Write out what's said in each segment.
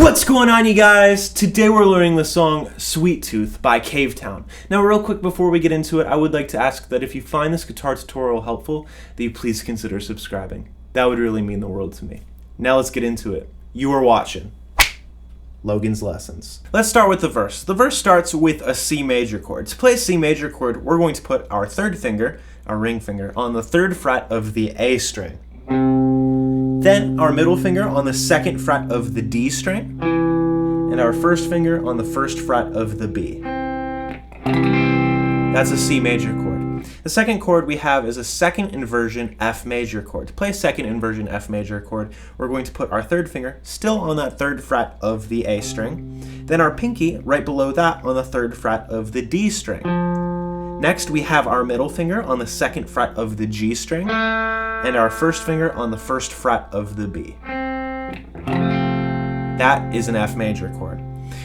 What's going on, you guys? Today we're learning the song Sweet Tooth by Cavetown. Now, real quick before we get into it, I would like to ask that if you find this guitar tutorial helpful, that you please consider subscribing. That would really mean the world to me. Now let's get into it. You are watching Logan's Lessons. Let's start with the verse. The verse starts with a C major chord. To play a C major chord, we're going to put our third finger, our ring finger, on the third fret of the A string. Then our middle finger on the second fret of the D string, and our first finger on the first fret of the B. That's a C major chord. The second chord we have is a second inversion F major chord. To play a second inversion F major chord, we're going to put our third finger still on that third fret of the A string, then our pinky right below that on the third fret of the D string. Next, we have our middle finger on the second fret of the G string, and our first finger on the first fret of the B. That is an F major chord.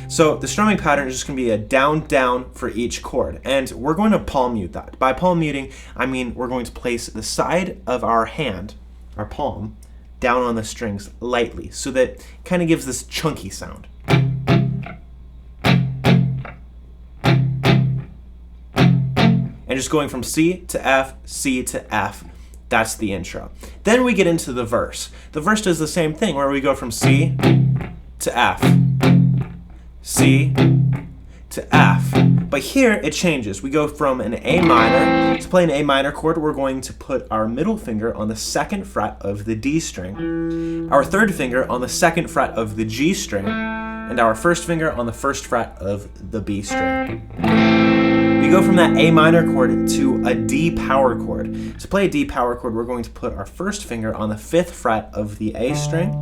So the strumming pattern is just going to be a down, down for each chord, and we're going to palm mute that. By palm muting, I mean we're going to place the side of our hand, our palm, down on the strings lightly, so that it kind of gives this chunky sound. And just going from C to F, C to F. That's the intro. Then we get into the verse. The verse does the same thing, where we go from C to F, C to F. But here it changes. We go from an A minor. To play an A minor chord, we're going to put our middle finger on the second fret of the D string, our third finger on the second fret of the G string, and our first finger on the first fret of the B string. We go from that A minor chord to a D power chord. To play a D power chord, we're going to put our first finger on the fifth fret of the A string,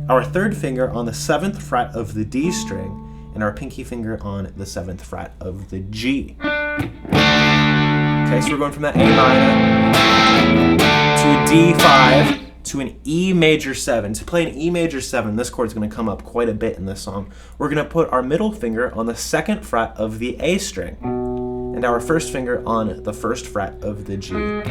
our third finger on the seventh fret of the D string, and our pinky finger on the seventh fret of the G. Okay, so we're going from that A minor to a D5 to an E major 7. To play an E major 7, this chord's going to come up quite a bit in this song. We're going to put our middle finger on the second fret of the A string, and our first finger on the first fret of the G. And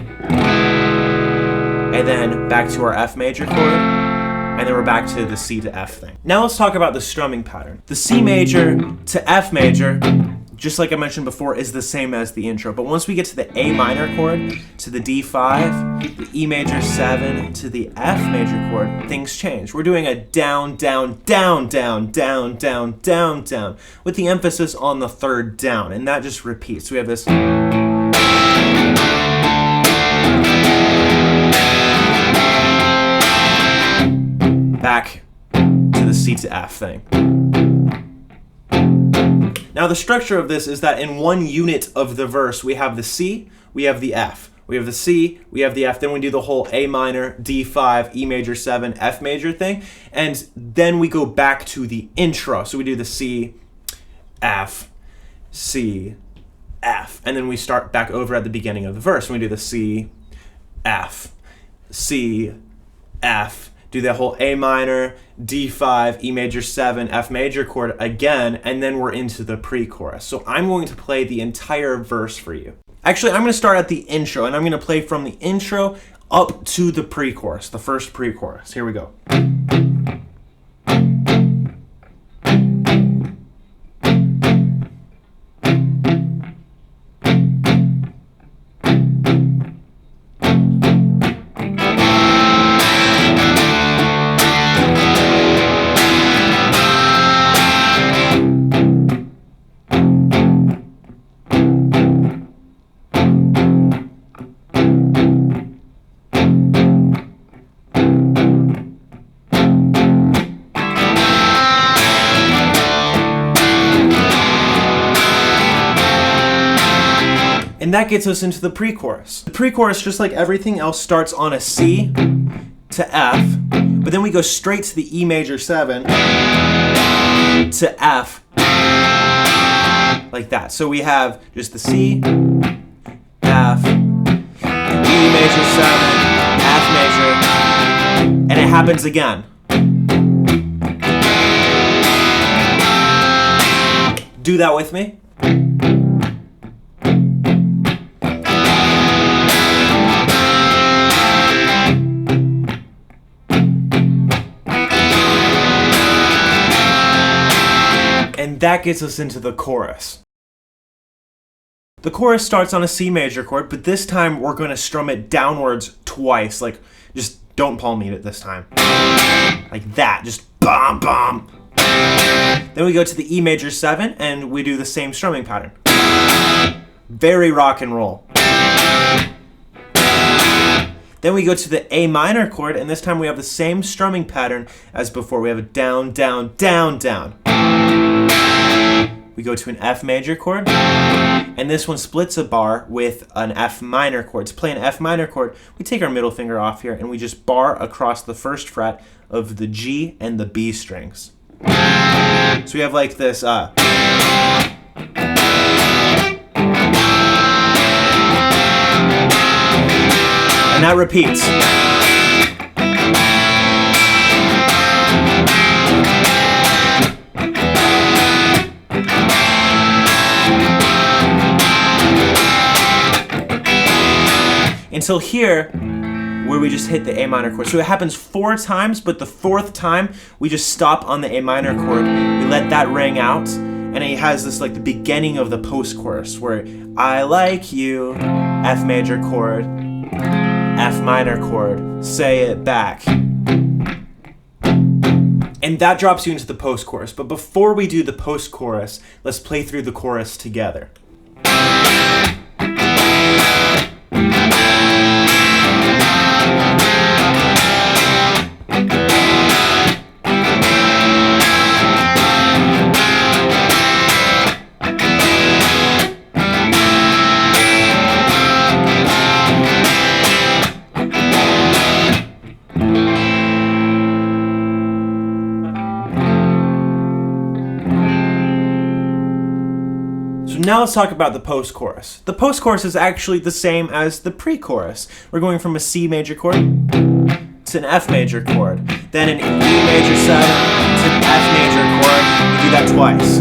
then back to our F major chord, and then we're back to the C to F thing. Now let's talk about the strumming pattern. The C major to F major, just like I mentioned before, is the same as the intro. But once we get to the A minor chord, to the D5, the E major 7, to the F major chord, things change. We're doing a down, down, down, down, down, down, down, down, with the emphasis on the third down, and that just repeats. So we have this. Back to the C to F thing. Now the structure of this is that in one unit of the verse, we have the C, we have the F. We have the C, we have the F, then we do the whole A minor, D5, E major 7, F major thing, and then we go back to the intro. So we do the C, F, C, F, and then we start back over at the beginning of the verse, and we do the C, F, C, F, do the whole A minor, D5, E major 7, F major chord again, and then we're into the pre-chorus. So I'm going to play the entire verse for you. Actually, I'm going to start at the intro, and I'm going to play from the intro up to the pre-chorus, the first pre-chorus. Here we go. And that gets us into the pre-chorus. The pre-chorus, just like everything else, starts on a C to F, but then we go straight to the E major 7 to F, like that. So we have just the C, F, E major 7, F major, and it happens again. Do that with me. And that gets us into the chorus. The chorus starts on a C major chord, but this time we're going to strum it downwards twice. Like, just don't palm beat it this time. Like that, just bum, bum. Then we go to the E major 7, and we do the same strumming pattern. Very rock and roll. Then we go to the A minor chord, and this time we have the same strumming pattern as before. We have a down, down, down, down. We go to an F major chord, and this one splits a bar with an F minor chord. To play an F minor chord, we take our middle finger off here, and we just bar across the first fret of the G and the B strings. So we have like this, and that repeats. Until here, where we just hit the A minor chord. So it happens 4 times, but the 4th time, we just stop on the A minor chord. We let that ring out, and it has this like the beginning of the post-chorus, where I like you, F major chord, F minor chord, say it back. And that drops you into the post-chorus. But before we do the post-chorus, let's play through the chorus together. Now let's talk about the post-chorus. The post-chorus is actually the same as the pre-chorus. We're going from a C major chord to an F major chord, then an E major 7 to an F major chord. We do that twice.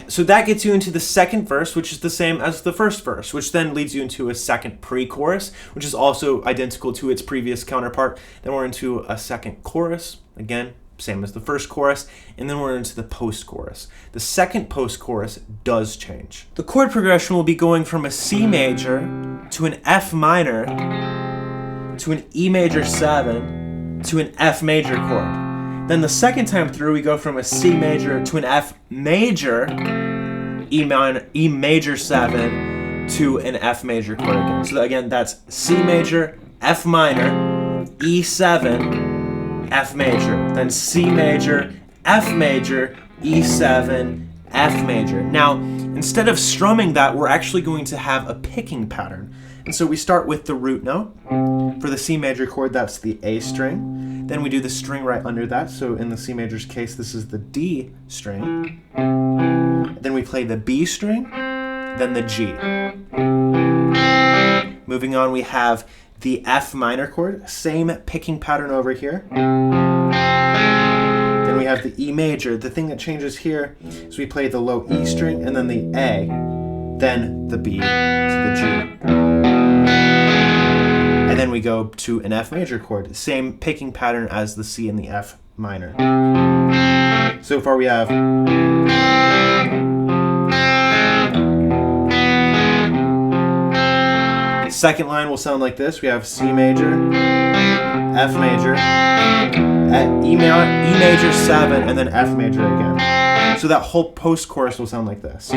So that gets you into the second verse, which is the same as the first verse, which then leads you into a second pre-chorus, which is also identical to its previous counterpart. Then we're into a second chorus, again, same as the first chorus, and then we're into the post-chorus. The second post-chorus does change. The chord progression will be going from a C major to an F minor to an E major 7 to an F major chord. Then the second time through, we go from a C major to an F major, E major 7 to an F major chord again. So again, that's C major, F minor, E7, F major, then C major, F major, E7, F major. Now, instead of strumming that, we're actually going to have a picking pattern. And so we start with the root note. For the C major chord, that's the A string. Then we do the string right under that. So in the C major's case, this is the D string. Then we play the B string, then the G. Moving on, we have the F minor chord, same picking pattern over here. Then we have the E major. The thing that changes here is we play the low E string and then the A, then the B to the G. And then we go to an F major chord, same picking pattern as the C and the F minor. So far we have second line will sound like this. We have C major, F major, E major 7, and then F major again. So that whole post-chorus will sound like this.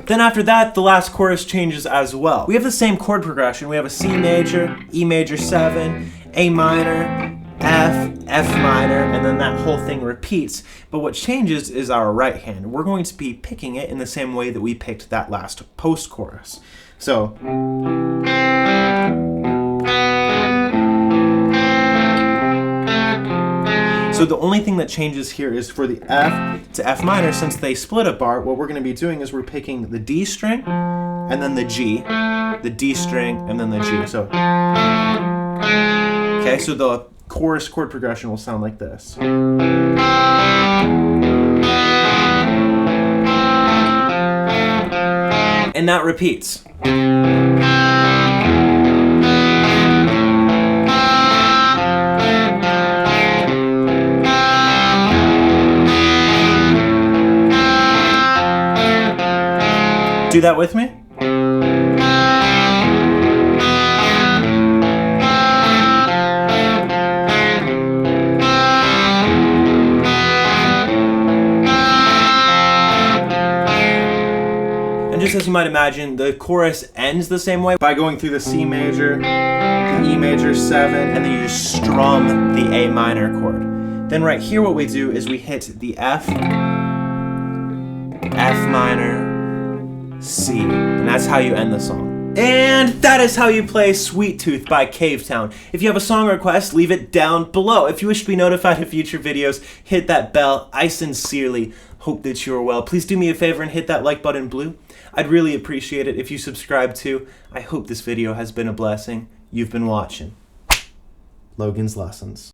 Then after that, the last chorus changes as well. We have the same chord progression. We have a C major, E major 7, A minor, F, F minor, and then that whole thing repeats. But what changes is our right hand. We're going to be picking it in the same way that we picked that last post-chorus. So the only thing that changes here is for the F to F minor, since they split a bar, what we're going to be doing is we're picking the D string and then the G, the D string and then the G. So, okay, so the chorus chord progression will sound like this. And that repeats. Do that with me. And just as you might imagine, the chorus ends the same way by going through the C major, the E major 7, and then you just strum the A minor chord. Then right here what we do is we hit the F, F minor, C, and that's how you end the song. And that is how you play Sweet Tooth by Cavetown. If you have a song request, leave it down below. If you wish to be notified of future videos, hit that bell. I sincerely hope that you are well. Please do me a favor and hit that like button blue. I'd really appreciate it if you subscribe too. I hope this video has been a blessing. You've been watching Logan's Lessons.